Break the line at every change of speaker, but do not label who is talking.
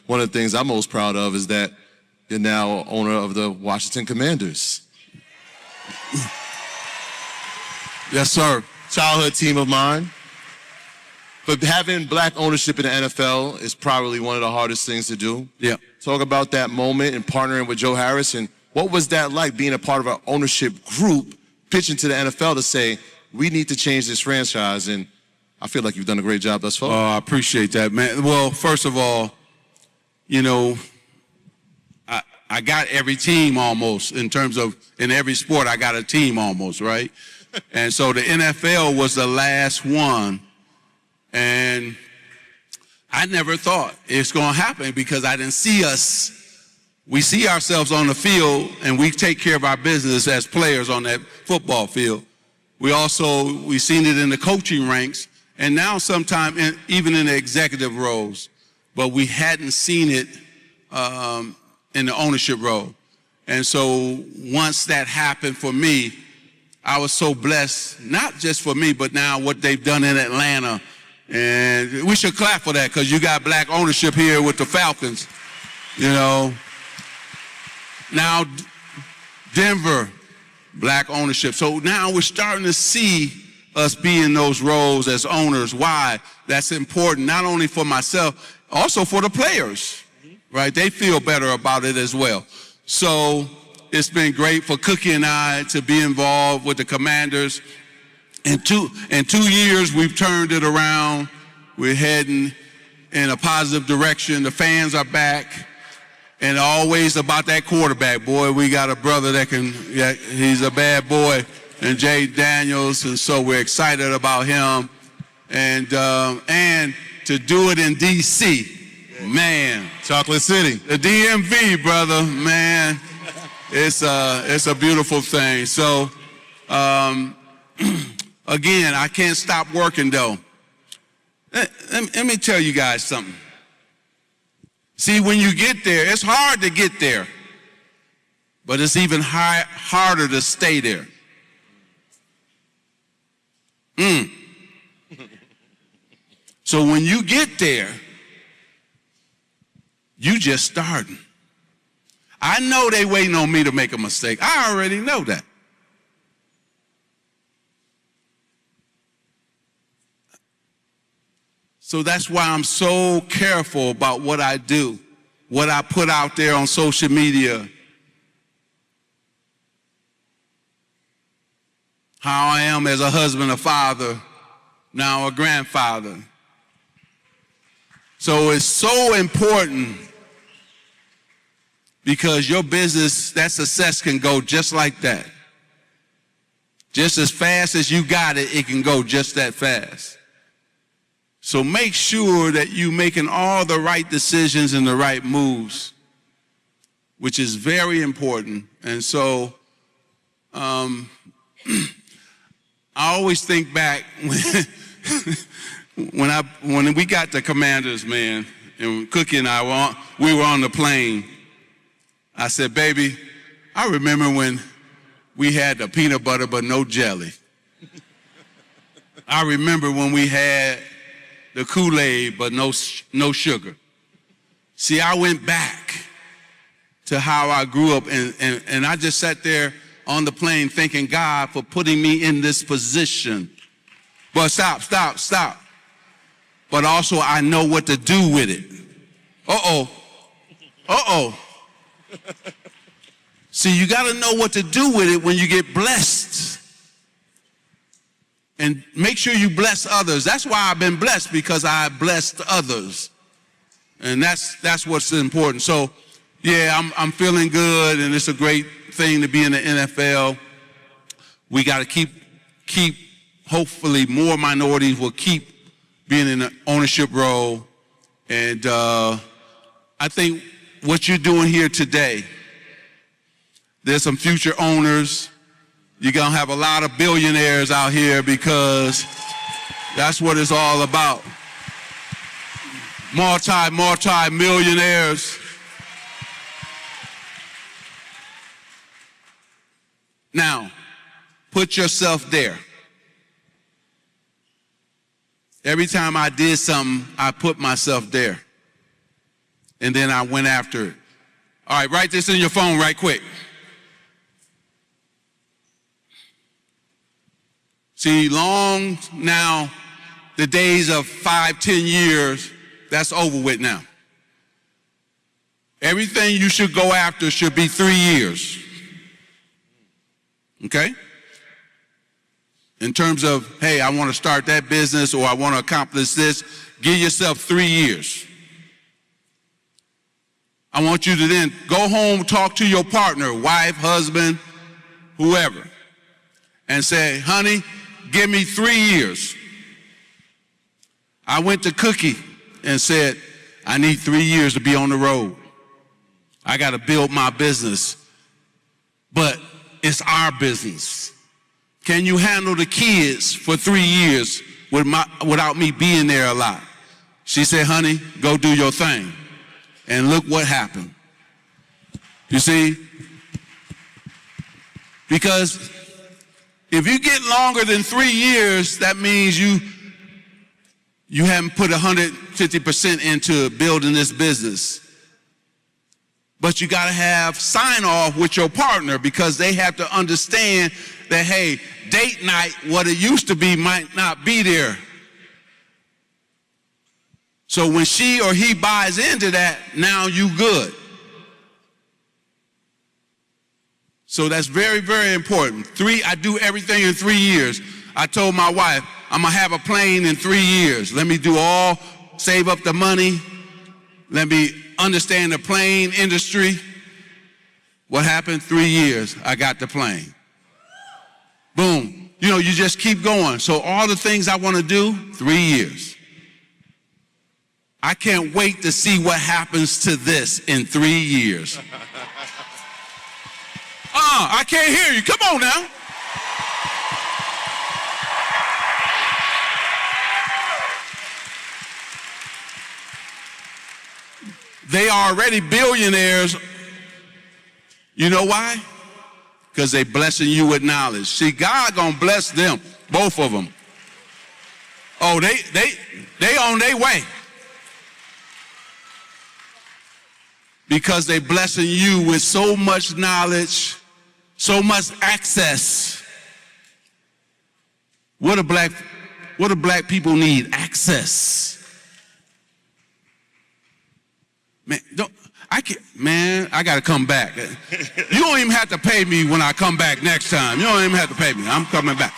one of the things I'm most proud of is that you're now owner of the Washington Commanders.
Yes, sir.
Childhood team of mine. But having black ownership in the NFL is probably one of the hardest things to do.
Yeah.
Talk about that moment and partnering with Joe Harris, and what was that like being a part of our ownership group, pitching to the NFL to say, we need to change this franchise, and I feel like you've done a great job thus far.
Oh, I appreciate that, man. Well, first of all, you know, I got every team almost in terms of, in every sport, I got a team almost, right? And so the NFL was the last one, and I never thought it's going to happen because I didn't see us. We see ourselves on the field, and we take care of our business as players on that football field. We seen it in the coaching ranks, and now sometime even in the executive roles, but we hadn't seen it in the ownership role. And so once that happened for me, I was so blessed, not just for me, but now what they've done in Atlanta. And we should clap for that because you got black ownership here with the Falcons, you know. Now, Denver, black ownership. So now we're starting to see us be in those roles as owners. Why? That's important, not only for myself, also for the players, right? They feel better about it as well. So it's been great for Cookie and I to be involved with the Commanders. In 2 years, we've turned it around. We're heading in a positive direction. The fans are back. And always about that quarterback. Boy, we got a brother that he's a bad boy, and Jay Daniels, and so we're excited about him. And to do it in D.C., man.
Chocolate City.
The DMV, brother, man. It's a beautiful thing. So, again, I can't stop working, though. Let me tell you guys something. See, when you get there, it's hard to get there, but it's even harder to stay there. So when you get there, you just starting. I know they waiting on me to make a mistake. I already know that. So that's why I'm so careful about what I do, what I put out there on social media, how I am as a husband, a father, now a grandfather. So it's so important because your business, that success can go just like that. Just as fast as you got it, it can go just that fast. So make sure that you're making all the right decisions and the right moves, which is very important. And so I always think back when we got the Commanders, man, and Cookie and I we were on the plane. I said, baby, I remember when we had the peanut butter but no jelly. I remember when we had the Kool-Aid, but no sugar. See, I went back to how I grew up, and I just sat there on the plane thanking God for putting me in this position. But stop. But also I know what to do with it. See, you got to know what to do with it when you get blessed. And make sure you bless others. That's why I've been blessed, because I blessed others. And that's what's important. So, yeah, I'm feeling good, and it's a great thing to be in the NFL. We got to keep, hopefully more minorities will keep being in the ownership role. And I think what you're doing here today, there's some future owners. You're going to have a lot of billionaires out here because that's what it's all about. Multi-millionaires. Now, put yourself there. Every time I did something, I put myself there. and then I went after it. All right, write this in your phone right quick. See, long now, the days of 5, 10 years, that's over with now. Everything you should go after should be 3 years. Okay? In terms of, hey, I want to start that business or I want to accomplish this, give yourself 3 years. I want you to then go home, talk to your partner, wife, husband, whoever, and say, honey, give me 3 years. I went to Cookie and said, I need 3 years to be on the road. I got to build my business, but it's our business. Can you handle the kids for 3 years without me being there a lot? She said, honey, go do your thing. And look what happened. You see? Because if you get longer than 3 years, that means you haven't put 150% into building this business. But you got to have sign off with your partner because they have to understand that, hey, date night, what it used to be, might not be there. So when she or he buys into that, now you good. So that's very, very important. I do everything in 3 years. I told my wife, I'm going to have a plane in 3 years. Let me save up the money. Let me understand the plane industry. What happened? 3 years, I got the plane. Boom. You just keep going. So all the things I want to do, 3 years. I can't wait to see what happens to this in 3 years. I can't hear you. Come on now. They are already billionaires. You know why? Because they blessing you with knowledge. See, God gonna bless them, both of them. Oh, they on their way. Because they blessing you with so much knowledge, so much access. What do black people need? Access. Man, I gotta come back. You don't even have to pay me when I come back next time. You don't even have to pay me. I'm coming back.